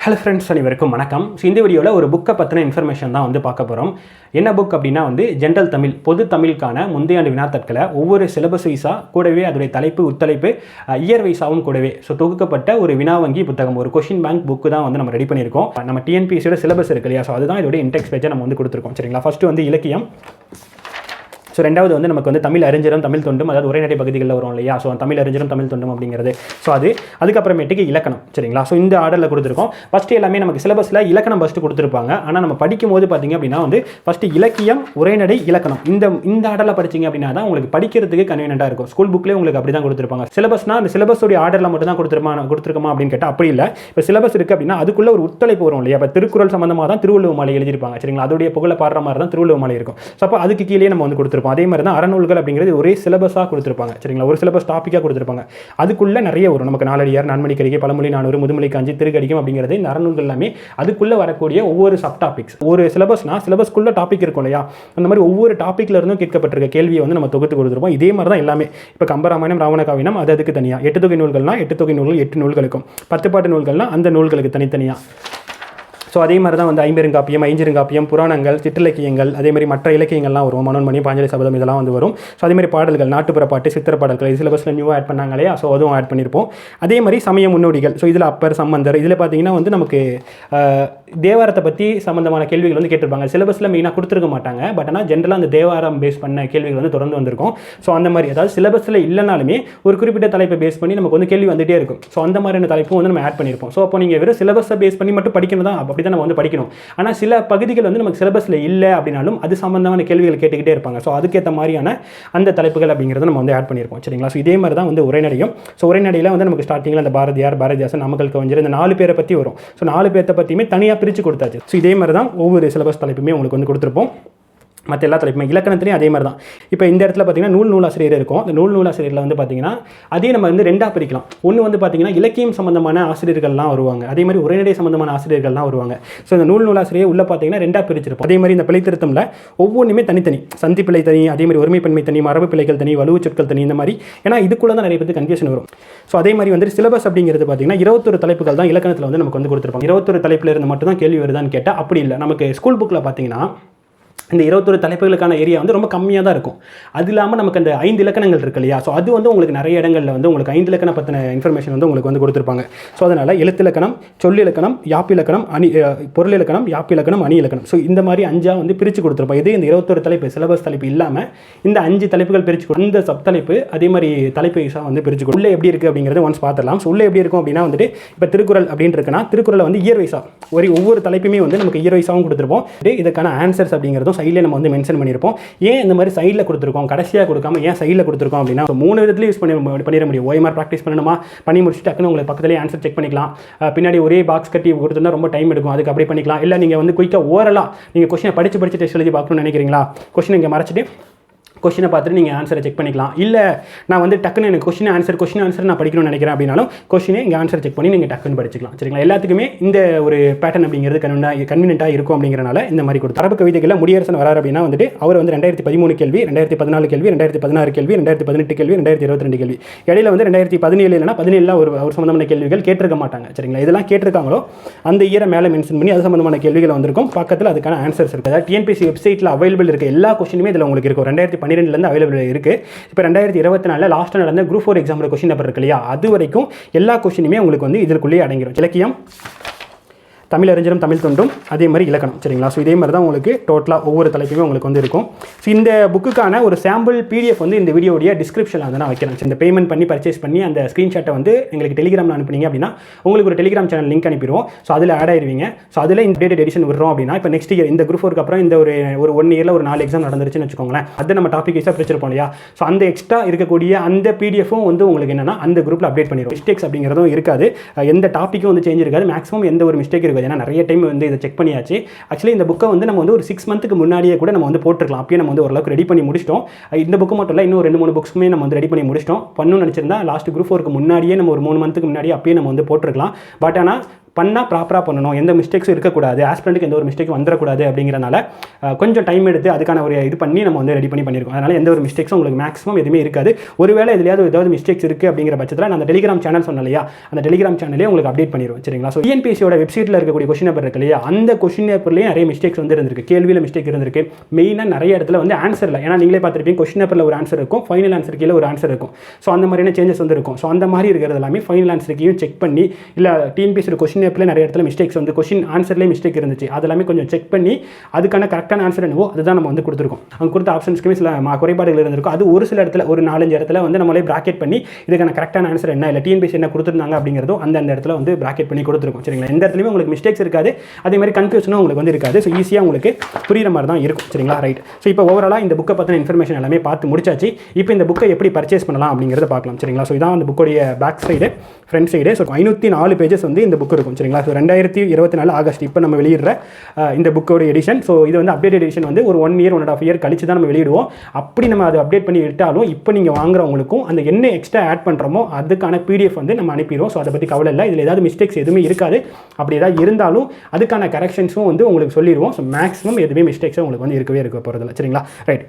Hello friends, அனைவருக்கும் வணக்கம். So இந்த வீடியோவில் ஒரு புக்கை பற்றின இன்ஃபர்மேஷன் தான் பார்க்க போகிறோம். என்ன புக் அப்படின்னா ஜென்ரல் தமிழ், பொது தமிழுக்கான முந்தைய ஆண்டு வினாத்தட்களை ஒவ்வொரு சிலபஸ் வைஸாக கூடவே அதோடைய தலைப்பு உத்தலைப்பு இயர் வைஸாகவும் கூடவே தொகுக்கப்பட்ட ஒரு வினா வங்கி புத்தகம், ஒரு கொஷின் பேங்க் புக்கு தான் நம்ம ரெடி பண்ணியிருக்கோம். நம்ம டிஎன்பிஎஸ்சியோட சிலபஸ் இருக்கு இல்லையா, ஸோ அதுதான் இதோட இன்டெக்ஸ் பேஜை நம்ம கொடுத்துருக்கோம். சரிங்களா, ஃபஸ்ட்டு இலக்கியம். ஸோ ரெண்டாவது நமக்கு தமிழ் அறிஞரும் தமிழ் தொண்டும், அதாவது உரைநடை பகுதிகளில் வரும் இல்லையா, ஸோ தமிழ் அறிஞரும் தமிழ் தொண்டும் அப்படிங்கிறது. ஸோ அதுக்கப்புறமேட்டுக்கு இலக்கணம். சரிங்களா, ஸோ இந்த ஆர்டரில் கொடுத்துருக்கோம். ஃபஸ்ட்டு எல்லாமே நமக்கு சிலபஸில் இலக்கணம் ஃபஸ்ட்டு கொடுத்துருப்பாங்க. ஆனால் நம்ம படிக்கும் போது பார்த்தீங்க அப்படின்னா ஃபஸ்ட்டு இலக்கியம், உரைநடை, இலக்கணம் இந்த ஆர்டரில் படிச்சிங்க அப்படின்னா தான் உங்களுக்கு படிக்கிறதுக்கு கன்வீனியன்ட்டாக இருக்கும். ஸ்கூல் புக்லேயே உங்களுக்கு அப்படி தான் கொடுத்துருப்பாங்க. சிலபஸ்னா அந்த சிலபஸோடைய ஆர்டரில் மட்டும் தான் கொடுத்துருக்கோமா அப்படின்னு கேட்டால் அப்படி இல்லை. இப்போ சிலபஸ் இருக்குது அப்படின்னா அதுக்குள்ளே ஒரு உத்தலைப்பு வரும் இல்லையா. இப்போ திருக்குறள் சம்மந்தமாக தான் திருவள்ளுவர் மாலை எழுதியிருப்பாங்க. சரிங்களா, அதோடைய புகழை பாடுற மாதிரி தான் திருவள்ளுவர் மாலை இருக்கும். ஸோ அப்போ அதுக்கு கீழே நம்ம கொடுத்துருப்போம். அதே மாதிரி தான் அறநூல்கள் அப்படிங்கிறது ஒரே சிலபஸாக கொடுத்துருப்பாங்க. சரிங்களா, ஒரு சிலபஸ் டாப்பிக்காக கொடுத்துருப்பாங்க. அதுக்குள்ளே நிறைய வரும். நமக்கு நாலடியார், நன்மணி கரிகை, பழமொழி 400, முதுமலை காஞ்சி, திருக்கடிகம் அப்படிங்கிறது இந்த அறநூல்கள் எல்லாமே அதுக்குள்ளே வரக்கூடிய ஒவ்வொரு சப் டாபிக்ஸ். ஒரு சிலபஸ்னா சிலபஸ்க்குள்ளே டாபிக் இருக்கும் இல்லையா, அந்த மாதிரி ஒவ்வொரு டாப்பிக்கில் இருந்தும் கேட்கப்பட்டிருக்க கேள்வியை நம்ம தொகுத்து கொடுத்துருப்போம். இதே மாதிரி தான் எல்லாமே. இப்போ கம்பராமாயணம், ராவண காவியம் அதுக்கு தனியாக, 8 தொகை நூல்கள்னா 8 தொகை நூல்கள் 8 நூல்களுக்கும், 10 பாட்டு நூல்கள்னா அந்த நூல்களுக்கு தனித்தனியாக. ஸோ அதே மாதிரி தான் ஐம்பெருங்காப்பியம், ஐஞ்சிருங்காப்பியம், புராணங்கள், சிற்றிலக்கியங்கள், அதே மாதிரி மற்ற இலக்கியங்கள்லாம் வரும். மனோன்மணி, பாஞ்சாலி சபதம் இதெல்லாம் வரும். ஸோ அதே மாதிரி பாடல்கள், நாட்டுப்புற பாட்டு, சித்திர பாடல்கள் சிலபஸில் நியூவாக ஆட் பண்ணாங்களே, ஸோ அதுவும் ஆட் பண்ணியிருப்போம். அதே மாதிரி சமய முன்னோடிகள். ஸோ இதில் அப்பர், சம்பந்தர், இதில் பார்த்தீங்கன்னா நமக்கு தேவாரத்தை பற்றி சம்மந்தமான கேள்விகள் கேட்டிருப்பாங்க. சிலபஸில் மெயினாக கொடுத்துருக்க மாட்டாங்க. பட் ஆனால் ஜென்ரலாக அந்த தேவாரம் பேஸ் பண்ண கேள்விகள் தொடர்ந்து வந்திருக்கும். ஸோ அந்த மாதிரி அதாவது சிலபஸில் இல்லைனாலுமே ஒரு குறிப்பிட்ட தலைப்பை பேஸ் பண்ணி நமக்கு கேள்வி வந்துகிட்டே இருக்கும். ஸோ அந்த மாதிரியான தலைப்பும் நம்ம ஆட் பண்ணியிருப்போம். ஸோ அப்போ நீங்கள் வெறும் சிலபஸை பேஸ் பண்ணி மட்டும் படிக்கணும் தான், அப்படி தான் நம்ம படிக்கணும். ஆனால் சில பகுதிகள் நமக்கு சிலபஸில் இல்லை அப்படின்னாலும் அது சம்பந்தமான கேள்விகள் கேட்டுக்கிட்டே இருப்பாங்க. ஸோ அதுக்கேற்ற மாதிரியான அந்த தலைப்புகள் அப்படிங்கிறத நம்ம ஆட் பண்ணியிருப்போம். சரிங்களா, ஸோ இதே மாதிரி தான் உரைநடையும். ஸோ உரைநடையில் நமக்கு ஸ்டார்டிங்கில் அந்த பாரதியார், பாரதிதாசன், நாமக்கல் கவிஞர், இந்த 4 பேரை பற்றி வரும். ஸோ 4 பேரை பற்றியுமே தனியாக பிரித்து கொடுத்தாச்சு. ஸோ இதே மாதிரி தான் ஒவ்வொரு சிலபஸ் தலைப்புமே உங்களுக்கு கொடுத்துருப்போம். மற்ற எல்லா தலைப்புமே இலக்கணத்துலேயும் அதே மாதிரி தான். இப்போ இந்த இடத்துல பார்த்தீங்கன்னா நூலாசிரியர் இருக்கும். அந்த நூலாசிரியரில் பார்த்தீங்கன்னா அதே நம்ம ரெண்டாக பிரிக்கலாம். ஒன்று பார்த்தீங்கன்னா இலக்கியம் சம்பந்தமான ஆசிரியர்கள்லாம் வருவாங்க. அதே மாதிரி உரைநடை சம்பந்தமான ஆசிரியர்கள்லாம் வருவாங்க. ஸோ இந்த நூலாசிரியர் உள்ள பார்த்தீங்கன்னா ரெண்டாக பிரிச்சிருப்போம். அதே மாதிரி இந்த பிழைத்திருத்தம்ல ஒவ்வொன்றுமே தனித்தனி, சந்தி பிழை தனி, அதே மாதிரி ஒருமைப்பன்மை தனி, மரபு பிழைகள் தனி, வலுவு சொற்கள் தனி, இந்த மாதிரி. ஏன்னா இதுக்குள்ள தான் நிறைய பேருக்கு கன்ஃபியூஷன் வரும். ஸோ அதே மாதிரி சிலபஸ் அப்படிங்கிறது பார்த்தீங்கன்னா 21 தலைப்புகள் தான் இலக்கணத்தில் நமக்கு கொடுத்துருப்பாங்க. 21 தலைப்பில் இருந்து மட்டும் தான் கேள்வி வருதான்னு கேட்டால் அப்படி இல்லை. நமக்கு ஸ்கூல் புக்கில் பார்த்தீங்கன்னா இந்த 21 தலைப்புகளுக்கான ஏரியா ரொம்ப கம்மியாக தான் இருக்கும். அது இல்லாமல் நமக்கு அந்த 5 இலக்கணங்கள் இருக்கு இல்லையா, ஸோ அது உங்களுக்கு நிறைய இடங்களில் உங்களுக்கு 5 இலக்கணம் பற்றின இன்ஃபர்மேஷன் உங்களுக்கு கொடுத்துருப்பாங்க. ஸோ அதனால் எழுத்திலக்கணம், சொல்லிலக்கணம், யாப்பிலக்கணம், பொருள் இலக்கணம், யாப்பிலக்கணம், அணி இலக்கணம், ஸோ இந்த மாதிரி 5 பிரித்து கொடுத்துருப்போம். இது இந்த 21 தலைப்பு சிலபஸ் தலைப்பு இல்லாமல் இந்த 5 தலைப்புகள் பிரித்து இந்த சப் தலைப்பு அதே மாதிரி தலைப்பு வைஸாக பிரித்து உள்ளே எப்படி இருக்குது அப்படிங்கிறத ஒன்ஸ் பார்த்துடலாம். ஸோ உள்ளே எப்படி இருக்கும் அப்படின்னா இப்போ திருக்குறள் அப்படின்னு இருக்குன்னா திருக்குறளை இயர் வைஸாக ஒவ்வொரு தலைப்புமே நமக்கு இயர் வைஸாகவும் கொடுத்துருப்போம். இதுக்கான ஆன்சர்ஸ் அப்படிங்கிறதும் சைடில் நம்ம மென்ஷன் பண்ணியிருப்போம். ஏன் இந்த மாதிரி சைடில் கொடுத்துருக்கோம், கடைசியாக கொடுக்காம ஏன் சைடில் கொடுத்துருக்கோம் அப்படின்னா 3 விதத்துலையும் யூஸ் பண்ணிட முடியும். ஓஎம்ஆர் ப்ராக்டிஸ் பண்ணணுமா, பண்ணி முடிச்சுட்டு டக்குன்னு உங்களுக்கு பக்கத்துலேயே ஆன்சர் செக் பண்ணிக்கலாம். பின்னாடி ஒரே பாக்ஸ் கட்டி கொடுத்துருந்தா ரொம்ப டைம் எடுக்கும், அதுக்கு அப்படி பண்ணிக்கலாம். இல்லை நீங்கள் குயிக்காக ஓரலாக நீங்கள் கொஸ்டினை படித்து டெஸ்ட் எழுதி பார்க்கணும்னு நினைக்கிறீங்களா, கொஸ்டின் இங்கே மறைச்சிட்டு கொஸ்டினை பார்த்துட்டு நீங்கள் ஆன்சரை செக் பண்ணிக்கலாம். இல்லை நான் டக்குன்னு எனக்கு கொஸ்டின் ஆன்சர் நான் படிக்கணும்னு நினைக்கிறேன் அப்படின்னாலும் கொஸ்டினை இங்கே ஆன்சர் செக் பண்ணி நீங்கள் டக்குன்னு படிச்சிக்கலாம். சரிங்களா, எல்லாத்துக்குமே இந்த ஒரு பேட்டர்ன் அப்படிங்கிறது கன்வீனியன்ட்டாக இருக்கும் அப்படிங்கிறனால இந்த மாதிரி கொடுத்து அரபு கவிதைகளில் முடியரசன் வரார் அப்படின்னா அவர் 2013 கேள்வி, 2014 கேள்வி, 2016 கேள்வி, 2018 கேள்வி, 2022 கேள்வி, இடையில 2017 இல்லைனா 17 ஒரு சம்பந்தமான கேள்விகள் கேட்டிருக்க மாட்டாங்க. சரிங்களா, இதெல்லாம் கேட்டிருக்காங்களோ அந்த இயரை மேலே மென்ஷன் பண்ணி அது சம்பந்தமான கேள்விகள் வந்திருக்கும். பக்கத்தில் அதுக்கான ஆன்சர்ஸ் இருக்குது. அதாவது டிஎன்பிஎஸ்சி வெப்சைட்டில் அவைலபிள் இருக்க எல்லா கொஸ்டினுமே இதில் உங்களுக்கு இருக்கும். 2012 அவைலபிள் இருக்குது. இப்போ 2024 லாஸ்ட்டாக நடந்த குரூப் 4 எக்ஸாமில் கொஸ்டின் பேப்பர் இருக்கு இல்லையா, அது வரைக்கும் எல்லா கொஸ்டினுமே உங்களுக்கு இதற்குள்ளேயே அடங்கிடும். இலக்கியம், தமிழ் அறிஞரும் தமிழ் தொண்டும், அதே மாதிரி இலக்கணம். சரிங்களா, ஸோ இதே மாதிரி தான் உங்களுக்கு டோட்டலாக ஒவ்வொரு தலைப்புமே உங்களுக்கு இருக்கும். ஸோ இந்த புக்குக்கான ஒரு சாம்பிள் பிடிஎஃப் இந்த வீடியோடைய டிஸ்கிரிப்ஷனில் நான் வைக்கிறேன். இந்த பேமெண்ட் பண்ணி பர்ச்சேஸ் பண்ணி அந்த ஸ்க்ரீன்ஷாட்டை எங்களுக்கு டெலிகிராமில் அனுப்புனீங்க அப்படின்னா உங்களுக்கு ஒரு டெலிகிராம் சேனல் லிங்க் அனுப்பிடுவோம். ஸோ அதில் ஆட் ஆயிருவீங்க. ஸோ அதில் இந்த டேட்டட் எடிஷன் விடுறோம் அப்படின்னா இப்போ நெக்ஸ்ட் இயர் இந்த குரூப் 4க்கு அப்புறம் இந்த ஒரு 1 இயரில் ஒரு 4 எக்ஸாம் நடந்துருச்சுன்னு வச்சுக்கோங்களேன். அது நம்ம டாபிக் வைஸாக பிரிச்சிருப்போம் இல்லையா, ஸோ அந்த எக்ஸ்ட்ரா இருக்கக்கூடிய அந்த பிடிஎஃப்பும் உங்களுக்கு என்னன்னா அந்த குரூப்பில் அப்டேட் பண்ணிடுவோம். மிஸ்டேக்ஸ் அப்படிங்கிறதும் இருக்காது, எந்த டாப்பிக்கும் சேஞ்ச் இருக்காது, மேக்ஸிமம் எந்த ஒரு மிஸ்டேக் இருக்காது. ஏன்னா நிறைய டைம் இதை செக் பண்ணியாச்சு. ஆக்சுவலி இந்த புக்கை நம்ம ஒரு 6 மந்த்துக்கு முன்னாடியே கூட நம்ம போட்டுருக்கலாம். அப்பயே நம்ம ஓரளவுக்கு ரெடி பண்ணி முடிச்சிட்டோம். இந்த புக்கு மட்டும் இல்லை, இன்னும் 2-3 புக்ஸுமே நம்ம ரெடி பண்ணி முடிச்சிட்டோம். பண்ணணும்னு நினச்சிருந்தா லாஸ்ட் குரூப் 4க்கு முன்னாடியே நம்ம ஒரு 3 மந்த்துக்கு முன்னாடியே அப்பயே நம்ம போட்டுருக்கலாம். பட் ஆனால் பண்ணால் ப்ராப்பராக பண்ணணும், எந்த மிஸ்டேக்ஸும் இருக்கக்கூடாது, ஆஸ்பிரண்ட்டுக்கு எந்த ஒரு மிஸ்டேக் வந்துடக்கூடாது அப்படிங்கிறனால கொஞ்சம் டைம் எடுத்து அதுக்கான ஒரு இது பண்ணி நம்ம வந்து ரெடி பண்ணியிருக்கோம். அதனால் எந்த ஒரு மிஸ்டேக்ஸும் உங்களுக்கு மேக்ஸிமம் எதுவுமே இருக்காது. ஒருவேளை எதுலையாவது ஏதாவது மிஸ்டேக்ஸ் இருக்குது அப்படிங்கிற பட்சத்தில் நான் அந்த டெலிகிராம் சேனல் சொன்னேன் இல்லையா, அந்த டெலிகிராம் சேனலே உங்களுக்கு அப்டேட் பண்ணிடுவோம். சரிங்களா? ஸோ டிஎன்பிஎஸ்சியோட வெப்சைட்டில் இருக்கக்கூடிய கொஸ்டின் பேப்பர் இருக்கு இல்லையா, அந்த கொஸ்டின் பேப்பர்லேயே நிறைய மிஸ்டேக்ஸ் வந்து இருந்திருக்கு, கேள்வியில் மிஸ்டேக் இருந்திருக்கு. மெயினாக நிறைய இடத்துல வந்து ஆன்சர் இல்லை. ஏன்னா நீங்களே பார்த்துருப்பீங்க, கொஸ்டின் பேப்பரில் ஒரு ஆன்சர் இருக்கும், ஃபைனல் ஆன்சர் கீழே ஒரு ஆன்சர் இருக்கும். ஸோ அந்த மாதிரியான சேஞ்சஸ் வந்து இருக்கும். ஸோ அந்த மாதிரி இருக்கிறது எல்லாமே ஃபைனல் ஆன்சருக்கையும் செக் பண்ணி, இல்லை டிஎன்பிஎஸ்சி கொஸ்டின் பேப்பரில் நிறைய இடத்துல மிஸ்டேக்ஸ் வந்து கொஸ்டின் ஆன்சர்லேயே மிஸ்டேக் இருந்துச்சு, அதெல்லாமே கொஞ்சம் செக் பண்ணி அதுக்கான கரெக்டான ஆன்சர் என்னவோ அதுதான் நம்ம வந்து கொடுத்துருக்கோம். அவங்க கொடுத்த ஆப்ஷன்ஸ்க்குமே சில குறைபாடுகள் இருந்திருக்கும். அது ஒரு சில இடத்துல ஒரு 4-5 இடத்துல வந்து நம்மளே பிராக்கெட் பண்ணி இதுக்கான கரெக்டான ஆன்சர் என்ன, இல்லை டிஎன்பிஎஸ்சி என்ன கொடுத்துருந்தாங்க அப்படிங்கிறதும் அந்த இடத்துல வந்து பிராக்கெட் பண்ணி கொடுத்துருக்கோம். சரிங்களா? எந்த இடத்துலையுமே உங்களுக்கு மிஸ்டேக்ஸ் இருக்காது, அதே மாதிரி கன்ஃபியூஷனும் உங்களுக்கு வந்து இருக்காது. ஸோ ஈஸியாக உங்களுக்கு புரியுற மாதிரி தான் இருக்கும். சரிங்களா? ரைட். ஸோ இப்போ ஓவராலாக இந்த புக்கை பற்றின இன்ஃபர்மேஷன் எல்லாமே பார்த்து முடிச்சாச்சு. இப்போ இந்த புக்கை எப்படி பர்ச்சேஸ் பண்ணலாம் அப்படிங்கிறத பார்க்கலாம். சரிங்களா? ஸோ இதான் அந்த புக்கோடைய back side, front side. So 504 pages வந்து இந்த புக் இருக்கும். சரிங்களா? ஸோ 2024 ஆகஸ்ட் இப்போ நம்ம வெளியிடுற இந்த புக்கோட எடிஷன். ஸோ இது வந்து அப்டேட் எடிஷன் வந்து ஒரு 1 இயர் 1.5 இயர் கழிச்சு தான் நம்ம வெளியிடுவோம். அப்படி நம்ம அதை அப்டேட் பண்ணி விட்டாலும் இப்போ நீங்கள் வாங்குறவங்களுக்கும் அந்த என்ன எக்ஸ்ட்ரா ஆட் பண்ணுறோமோ அதுக்கான பிடிஎஃப் வந்து நம்ம அனுப்பிடுவோம். ஸோ அதை பற்றி கவலை இல்லை. இதில் ஏதாவது மிஸ்டேக்ஸ் எதுவுமே இருக்காது. அப்படி ஏதாவது இருந்தாலும் அதுக்கான கரெக்ஷன்ஸும் வந்து உங்களுக்கு சொல்லிடுவோம். ஸோ மேக்ஸிமம் எதுவுமே மிஸ்டேக்ஸும் உங்களுக்கு வந்து இருக்க போகிறதில்ல. சரிங்களா? ரைட்.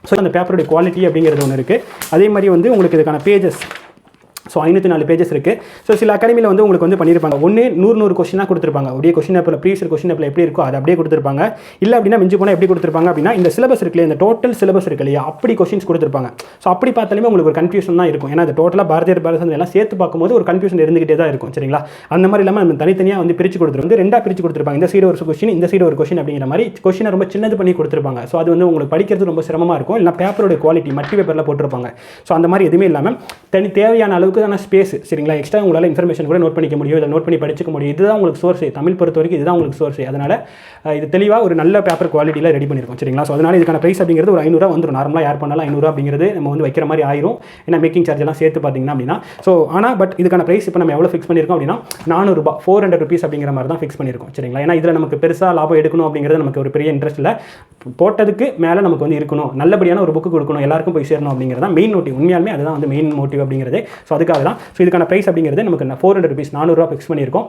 ஸோ அந்த பேப்பருடைய குவாலிட்டி அப்படிங்கிறது ஒன்று இருக்குது. அதே மாதிரி வந்து உங்களுக்கு இதுக்கான பேஜஸ், ஸோ 504 பேஜஸ் இருக்குது. ஸோ சில அகாடமியில் வந்து உங்களுக்கு வந்து பண்ணியிருப்பாங்க, 100 கொஸ்டினாக கொடுத்துருப்பாங்க. அப்படியே கொஸ்டின் பேப்பரில் ப்ரீவியஸ் கொஸ்டின் பேப்பரில் எப்படி இருக்கோ அதை அப்படியே கொடுத்துருப்பாங்க. இல்லை அப்படின்னா மிஞ்சி போனால் எப்படி கொடுத்துருப்பாங்க அப்படின்னா இந்த சிலபஸ் இருக்குல்லையா, இந்த டோட்டல் சிலபஸ் இருக்கு இல்லையா, அப்படி கொஸ்டின்ஸ் கொடுத்துருப்பாங்க. ஸோ அப்படி பார்த்தாலுமே உங்களுக்கு ஒரு கன்ஃபியூஷன் தான் இருக்கும். ஏன்னா அது டோட்டலாக பாரதியார் எல்லாம் சேர்த்து பார்க்கும்போது ஒரு கன்ஃபியூஷன் இருந்துகிட்டே தான் இருக்கும். சரிங்களா? அந்த மாதிரி இல்லாமல் நம்ம தனித்தனியாக வந்து பிரித்து கொடுத்துருவோம். 2 பிரித்து கொடுத்துருப்பாங்க. இந்த சைடு ஒரு கொஸ்டின், இந்த சைடு ஒரு கொஸ்டின் அப்படிங்கிற மாதிரி கொஸ்டினை ரொம்ப சின்னது பண்ணி கொடுத்துருப்பாங்க. ஸோ அது வந்து உங்களுக்கு படிக்கிறது ரொம்ப சிரமமாக இருக்கும். இல்லை பேப்பரோட குவாலிட்டி மட்டி பேப்பரில் போட்டிருப்பாங்க. ஸோ அந்த மாதிரி எதுவுமே இல்லாமல் தேவையான அளவுக்கு தான ஸ்பேஸ். சரிங்களா? எக்ஸ்ட்ரா உங்களால் இன்ஃபர்மேஷன் கூட நோட் பண்ணிக்க முடியும், இல்லை நோட் பண்ணி படிச்சுக்க முடியும். இதுதான் உங்களுக்கு சோர்ஸ். தமிழ் பொறுத்த வரைக்கும் இதுதான் உங்களுக்கு சோர்ஸ். அதனால் இது தெளிவாக ஒரு நல்ல பேப்பர் குவாலிட்டியில் ரெடி பண்ணியிருக்கோம். சரிங்களா? ஸோ அதனால் இதுக்கான ப்ரைஸ் அப்படிங்கிறது ஒரு 500 வந்துடும். நார்மலாக யார் பண்ணாலும் 500 அப்படிங்கிறது நம்ம வந்து வைக்கிற மாதிரி ஆயிரும். ஏன்னா மேக்கிங் சார்ஜ் எல்லாம் சேர்த்து பார்த்தீங்கன்னா அப்படின்னா. ஸோ ஆனால் பட் இதுக்கான ப்ரைஸ் இப்போ நம்ம எவ்வளோ ஃபிக்ஸ் பண்ணியிருக்கோம் அப்படின்னா 400 ரூபாய், 400 rupees அப்படிங்கிற மாதிரி தான் ஃபிக்ஸ் பண்ணியிருக்கோம். சரிங்களா? ஏன்னா இதில் நமக்கு பெருசாக லாபம் எடுக்கணும் அப்படிங்கிறது நமக்கு ஒரு பெரிய இன்ட்ரெஸ்ட் இல்லை. போட்டதுக்கு மேலே நமக்கு வந்து இருக்கணும், நல்லபடியான ஒரு புக்கு கொடுக்கணும், எல்லாருக்கும் போய் சேரணும் அப்படிங்கிறது தான் மெயின் மோட்டிவ். உண்மையாலுமே அதுதான் வந்து மெயின் மோட்டிவ் அப்படிங்கிறது. ஸோ அதுக்காக தான். ஸோ இதுக்கான ப்ரைஸ் அப்படிங்கிறது நமக்கு 400 rupees, 400 ரூபா ஃபிக்ஸ் பண்ணியிருக்கோம்.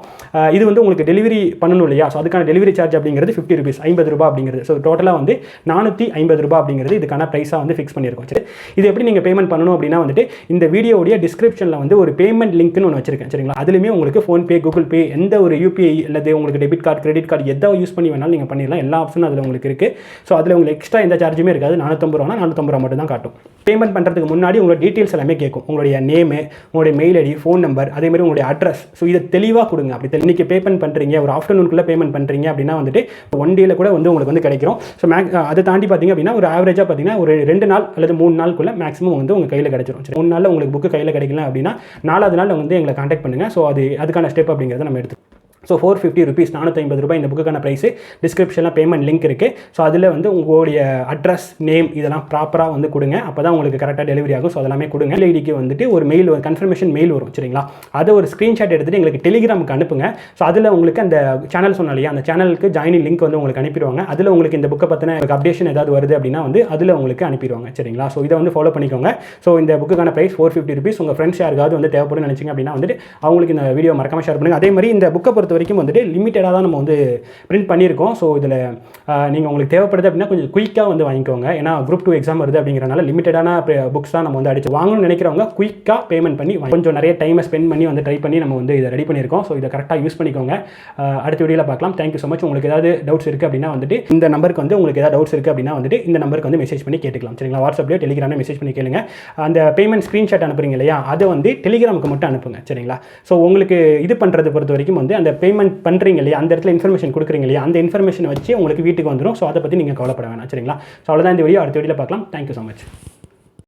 இது வந்து உங்களுக்கு டெலிவரி பண்ணணும் இல்லையா, ஸோ அதுக்கான டெலிவரி சார்ஜ் அப்படிங்கிறது 50 rupees, 50 ரூபா அப்படிங்கிறது. ஸோ டோட்டலாக வந்து 450 ரூபா அப்படிங்கிறது இதுக்கான ப்ரைஸாக வந்து ஃபிக்ஸ் பண்ணியிருக்கோம். சரி, இது எப்படி நீங்கள் பேமெண்ட் பண்ணணும் அப்படின்னா வந்துட்டு இந்த வீடியோடைய டிஸ்கிரிப்ஷனில் வந்து ஒரு பேமெண்ட் லிங்க்னு ஒன்று வச்சிருக்கேன். சரிங்களா? அதுலேயுமே உங்களுக்கு ஃபோன்பே, கூகுள் பே, எந்த ஒரு யூபிஐ அல்லது உங்களுக்கு டெபிட் கார்டு, கிரெடிட் கார்டு எதை யூஸ் பண்ணி வேணாலும் நீங்கள் பண்ணிடலாம். எல்லா ஆப்ஷனும் அதில் உங்களுக்கு இருக்குது. ஸோ அதில் உங்களுக்கு எக்ஸ்ட்ரா எந்த சார்ஜுமே இருக்காது. 450 ரூபா 450 ரூபா மட்டும் தான் காட்டும். பேமெண்ட் பண்ணுறதுக்கு முன்னாடி உங்களோட டீட்டெயில்ஸ் எல்லாமே கேட்கும். உங்களுடைய நேமு, உங்களுடைய மெயில் ஐடி, ஃபோன் நம்பர், அதே மாதிரி உங்களுடைய அட்ரஸ். ஸோ இதை தெளிவாக கொடுங்க. அப்படி இன்றைக்கி பேமெண்ட் பண்ணுறீங்க, ஒரு ஆஃப்டர்நூனுக்குள்ளே பேமெண்ட் பண்ணுறீங்க அப்படின்னா வந்துட்டு 1 டேல கூட வந்து உங்களுக்கு வந்து கிடைக்கும். ஸோ அதை தாண்டி பார்த்தீங்க அப்படின்னா ஒரு ஆவரேஜாக பார்த்தீங்கன்னா ஒரு 2 நாள் அல்லது 3 நாளுக்குள்ளே மேக்ஸிமம் வந்து உங்கள் கையில் கிடைச்சிடும். சரி, 3 நாளில் உங்களுக்கு புக்கு கையில் கிடைக்கல அப்படின்னா 4வது நாள் வந்து எங்களை கான்டாக்ட் பண்ணுங்கள். ஸோ அதுக்கான ஸ்டெப் அப்படிங்கிறத நம்ம எடுத்து. ஸோ 450 rupees, 450 ரூபாய் இந்த புக்குக்கான ப்ரைஸு. டிஸ்கிரிப்ஷனில் பேமெண்ட் லிங்க் இருக்குது. ஸோ அதில் வந்து உங்களுடைய அட்ரஸ், நேம் இதெல்லாம் ப்ராப்பராக வந்து கொடுங்க. அப்போ தான் உங்களுக்கு கரெக்டாக டெலிவரி ஆகும். ஸோ அதெல்லாமே கொடுங்க. மெயில் ஐடிக்கு வந்துட்டு ஒரு மெயில், ஒரு கன்ஃபர்மேஷன் மெயில் வரும். சரிங்களா? அதை ஒரு ஸ்க்ரீன்ஷாட் எடுத்துகிட்டு எங்களுக்கு டெலிகிராமுக்கு அனுப்புங்க. ஸோ அதில் உங்களுக்கு அந்த சேனல் சொன்னால இல்லையா, அந்த சேனலுக்கு ஜாயினிங் லிங்க் வந்து உங்களுக்கு அனுப்பிடுவாங்க. அதில் உங்களுக்கு இந்த புக்கை பற்றின அப்டேஷன் ஏதாவது வருது அப்படின்னா வந்து அதில் உங்களுக்கு அனுப்பிடுவாங்க. சரிங்களா? ஸோ இதை வந்து ஃபாலோ பண்ணிக்கோங்க. ஸோ இந்த புக்குக்கான ப்ரைஸ் 450 rupees. உங்கள் ஃப்ரெண்ட்ஸ் யாருக்காவது வந்து தேவைப்படும் நினச்சிங்க அப்படின்னா வந்துட்டு அவங்களுக்கு இந்த வீடியோ மறக்காம ஷேர் பண்ணுங்கள். அதே மாதிரி இந்த புக்கை பொறுத்த வரைக்கும் வந்துட்டு லிமிட்டடாக தான் நம்ம வந்து பிரிண்ட் பண்ணியிருக்கோம். ஸோ இதில் நீங்கள் உங்களுக்கு தேவைப்படுது அப்படின்னா கொஞ்சம் குயிக்காக வந்து வாங்கிக்கோங்க. ஏன்னா குரூப் 2 எக்ஸாம் வருது அப்படிங்கிறனால லிமிட்டடான புக்ஸ் தான் நம்ம வந்து அடிச்சு வாங்கணும்னு நினைக்கிறவங்க குயிக்காக பேமெண்ட் பண்ணி கொஞ்சம் நிறைய டைமை ஸ்பெண்ட் பண்ணி வந்து ட்ரை பண்ணி நம்ம வந்து இதை ரெடி பண்ணியிருக்கோம். ஸோ இதை கரெக்டாக யூஸ் பண்ணிக்கோங்க. அடுத்த வீடியோவில் பார்க்கலாம். Thank you so much. உங்களுக்கு ஏதாவது டவுட்ஸ் இருக்குது அப்படின்னா வந்துட்டு இந்த நம்பருக்கு வந்து உங்களுக்கு ஏதாவது டவுட்ஸ் இருக்குது அப்படின்னா வந்துட்டு இந்த நம்பருக்கு வந்து மெசேஜ் பண்ணி கேட்டுக்கலாம். சரிங்களா? வாட்ஸ்அப்லேயோ டெலிகிராமில் மெசேஜ் பண்ணி கேளுங்க. அந்த பேமெண்ட் ஸ்க்ரீன்ஷாட் அனுப்புறீங்க இல்லையா, அதை வந்து டெலிகிராமுக்கு மட்டும் அனுப்புங்க. சரிங்களா? ஸோ உங்களுக்கு இது பண்ணுறது பொறுத்த வரைக்கும் வந்து அந்த பேமெண்ட் பண்ணுறீங்க இல்லையா, அந்த இடத்துல இன்ஃபர்மேஷன் கொடுக்குறீங்க இல்லையா, அந்த இன்ஃபர்மேஷன் வச்சு உங்களுக்கு வீட்டுக்கு வந்துடும். ஸோ அதை பற்றி நீங்கள் கவலைப்பட வேணாம். சரிங்களா? ஸோ அவ்வளோதான் இந்த வீடியோ. அடுத்த வீடியோவில் பார்க்கலாம். Thank you so much.